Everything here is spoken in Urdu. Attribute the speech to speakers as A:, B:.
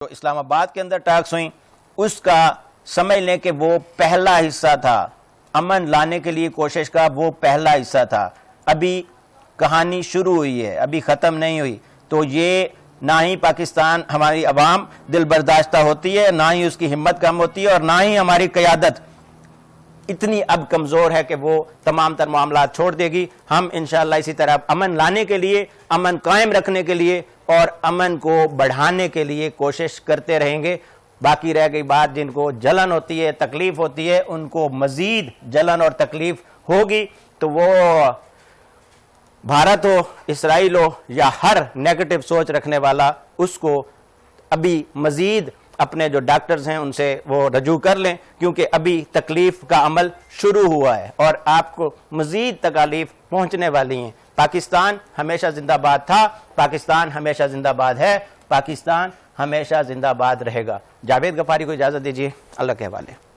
A: جو اسلام آباد کے اندر ٹاکس ہوئیں اس کا سمجھ لیں کہ وہ پہلا حصہ تھا، امن لانے کے لیے کوشش کا وہ پہلا حصہ تھا. ابھی کہانی شروع ہوئی ہے، ابھی ختم نہیں ہوئی. تو یہ نہ ہی پاکستان ہماری عوام دل برداشتہ ہوتی ہے، نہ ہی اس کی ہمت کم ہوتی ہے، اور نہ ہی ہماری قیادت اتنی اب کمزور ہے کہ وہ تمام تر معاملات چھوڑ دے گی. ہم انشاءاللہ اسی طرح امن لانے کے لیے، امن قائم رکھنے کے لیے اور امن کو بڑھانے کے لیے کوشش کرتے رہیں گے. باقی رہ گئی بات جن کو جلن ہوتی ہے، تکلیف ہوتی ہے، ان کو مزید جلن اور تکلیف ہوگی. تو وہ بھارت ہو، اسرائیل ہو یا ہر نیگیٹو سوچ رکھنے والا، اس کو ابھی مزید اپنے جو ڈاکٹرز ہیں ان سے وہ رجوع کر لیں، کیونکہ ابھی تکلیف کا عمل شروع ہوا ہے اور آپ کو مزید تکالیف پہنچنے والی ہیں. پاکستان ہمیشہ زندہ باد تھا، پاکستان ہمیشہ زندہ باد ہے، پاکستان ہمیشہ زندہ باد رہے گا. جاوید غفاری کو اجازت دیجیے، اللہ کے حوالے.